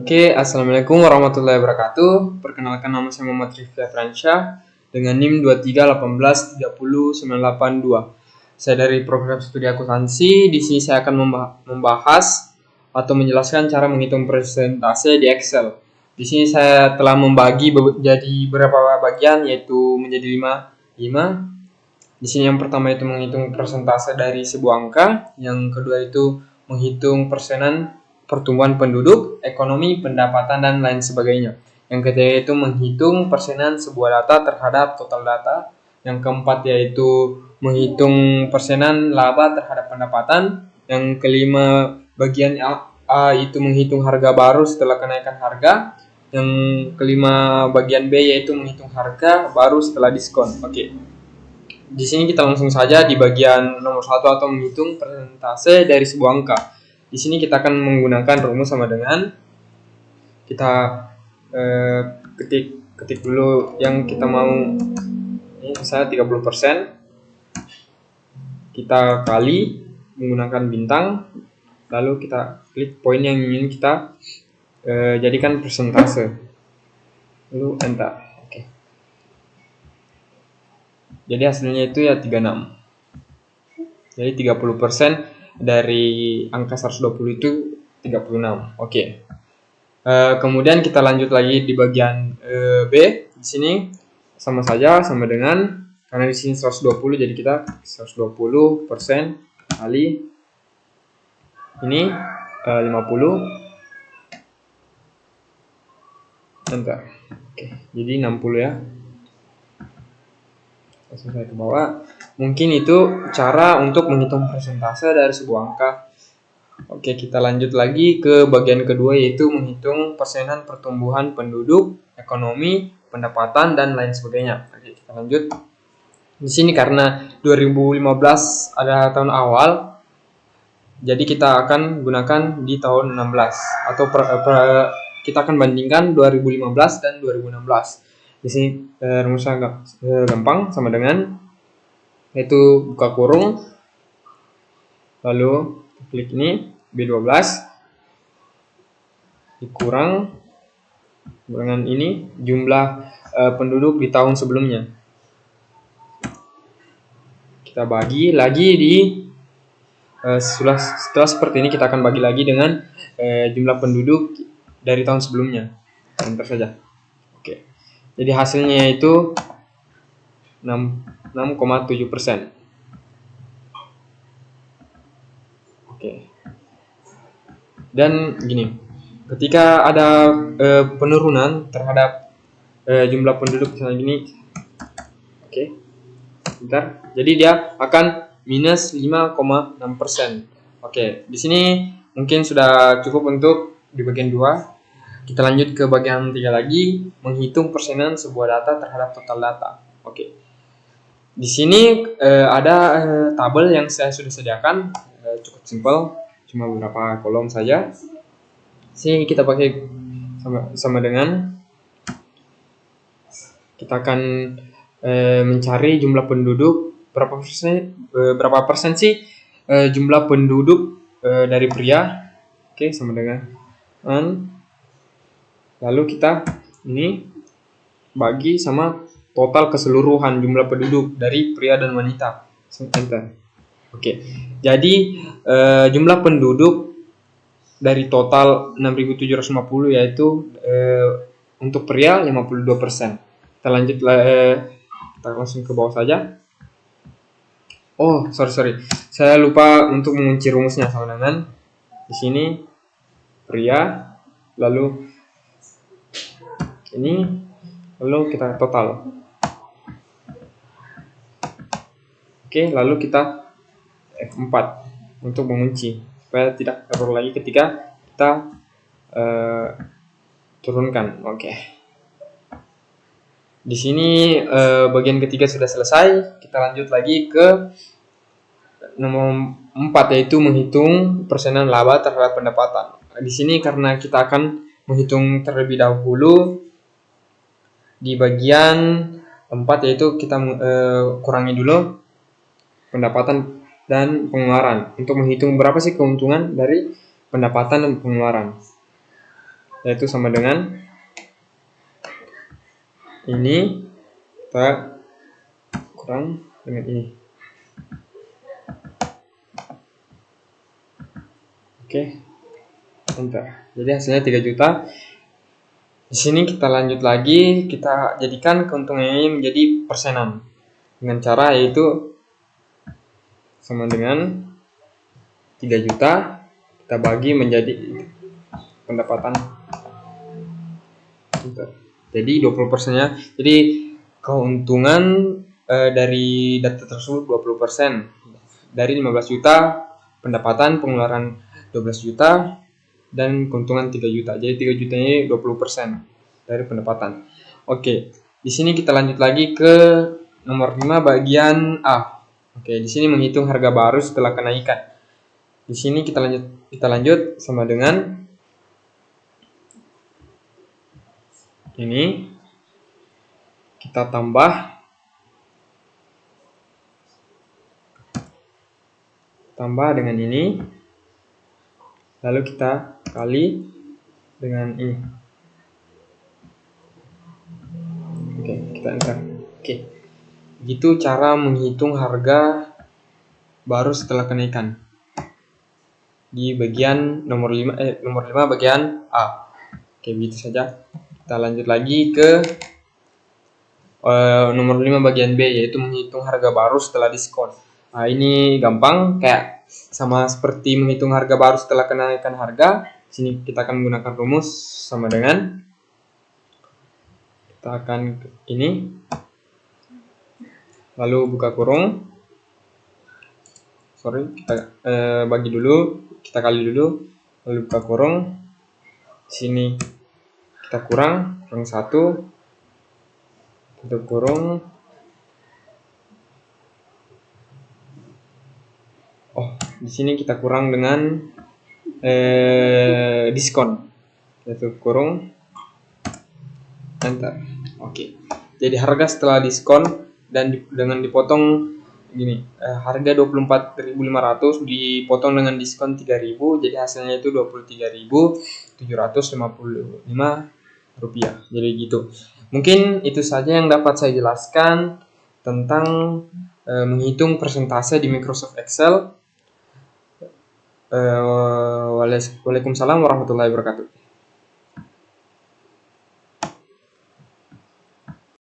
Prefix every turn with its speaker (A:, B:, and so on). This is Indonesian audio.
A: Assalamualaikum warahmatullahi wabarakatuh. Perkenalkan, nama saya Muhammad Rifki Afransyah dengan NIM 2318309882. Saya dari program studi akuntansi. Di sini saya akan membahas atau menjelaskan cara menghitung persentase di Excel. Di sini saya telah membagi jadi beberapa bagian, yaitu menjadi 5. Di sini yang pertama itu menghitung persentase dari sebuah angka, yang kedua itu menghitung persenan pertumbuhan penduduk, ekonomi, pendapatan, dan lain sebagainya. Yang ketiga itu menghitung persenan sebuah data terhadap total data. Yang keempat yaitu menghitung persenan laba terhadap pendapatan. Yang kelima bagian A itu menghitung harga baru setelah kenaikan harga. Yang kelima bagian B yaitu menghitung harga baru setelah diskon. Di sini kita langsung saja di bagian nomor 1 atau menghitung persentase dari sebuah angka. Di sini kita akan menggunakan rumus sama dengan kita ketik dulu yang kita mau. Ini misalnya 30%. Kita kali menggunakan bintang, lalu kita klik poin yang ingin kita jadikan persentase. Lalu enter. Jadi hasilnya itu ya 36. Jadi 30% dari angka 120 itu 36. Kemudian kita lanjut lagi di bagian B. Di sini sama saja, sama dengan, karena di sini 120, jadi kita 120% kali ini 50. Enter. Jadi 60 ya. Langsung saya ke bawah. Mungkin itu cara untuk menghitung persentase dari sebuah angka. Kita lanjut lagi ke bagian kedua, yaitu menghitung persenan pertumbuhan penduduk, ekonomi, pendapatan, dan lain sebagainya. Kita lanjut. Di sini karena 2015 adalah tahun awal, jadi kita akan gunakan di tahun 16 atau kita akan bandingkan 2015 dan 2016. Di sini rumusnya agak gampang, sama dengan yaitu buka kurung, lalu klik ini B12 dikurang dengan ini jumlah penduduk di tahun sebelumnya. Kita bagi lagi di setelah seperti ini kita akan bagi lagi dengan jumlah penduduk dari tahun sebelumnya. Enter saja. Jadi hasilnya itu 6,7%. Dan gini, ketika ada penurunan terhadap jumlah penduduk misalnya gini, jadi dia akan minus 5,6%. Di sini mungkin sudah cukup untuk di bagian 2. Kita lanjut ke bagian 3 lagi, menghitung persenan sebuah data terhadap total data. Di sini ada tabel yang saya sudah sediakan, cukup simpel, cuma beberapa kolom saja. Sini kita pakai sama dengan kita akan mencari jumlah penduduk, berapa persen sih jumlah penduduk dari pria. Sama dengan lalu kita ini bagi sama total keseluruhan jumlah penduduk dari pria dan wanita. Enter. Jadi jumlah penduduk dari total 6.750 yaitu untuk pria 52%. Kita lanjut kita langsung ke bawah saja. Sorry. Saya lupa untuk mengunci rumusnya, sama dengan di sini pria, lalu ini, lalu kita total. Lalu kita F4 untuk mengunci supaya tidak error lagi ketika kita turunkan. Di sini bagian ketiga sudah selesai. Kita lanjut lagi ke nomor 4, yaitu menghitung persenan laba terhadap pendapatan. Di sini karena kita akan menghitung terlebih dahulu di bagian 4, yaitu kita kurangi dulu pendapatan dan pengeluaran untuk menghitung berapa sih keuntungan dari pendapatan dan pengeluaran. yaitu sama dengan ini kita kurang dengan ini. Oke, enter. Jadi hasilnya 3 juta. Di sini kita lanjut lagi, kita jadikan keuntungan ini menjadi persenan dengan cara yaitu sama dengan 3 juta kita bagi menjadi pendapatan. Jadi 20%-nya. Jadi keuntungan dari data tersebut 20%. Dari 15 juta pendapatan pengeluaran 12 juta dan keuntungan 3 juta. Jadi 3 juta ini 20% dari pendapatan. Oke, di sini kita lanjut lagi ke nomor 5 bagian A. Oke, di sini menghitung harga baru setelah kenaikan. Di sini kita lanjut sama dengan ini. Kita tambah dengan ini. Lalu kita kali dengan ini. Oke, kita enter. Oke. Begitu cara menghitung harga baru setelah kenaikan. Di bagian nomor 5 bagian A. Oke, begitu saja. Kita lanjut lagi ke nomor 5 bagian B, yaitu menghitung harga baru setelah diskon. Nah, ini gampang, kayak sama seperti menghitung harga baru setelah kenaikan harga. Sini kita akan menggunakan rumus sama dengan kita akan ini, lalu buka kurung. Kita bagi dulu, kita kali dulu, lalu buka kurung. Sini kita kurang 1, tutup kurung. Oh, di sini kita kurang dengan diskon, tutup kurung, enter. Oke. Jadi harga setelah diskon dan dengan dipotong gini, harga 24.500 dipotong dengan diskon 3.000, jadi hasilnya itu 23.755 rupiah. Jadi gitu. Mungkin itu saja yang dapat saya jelaskan tentang menghitung persentase di Microsoft Excel. Waalaikumsalam warahmatullahi wabarakatuh.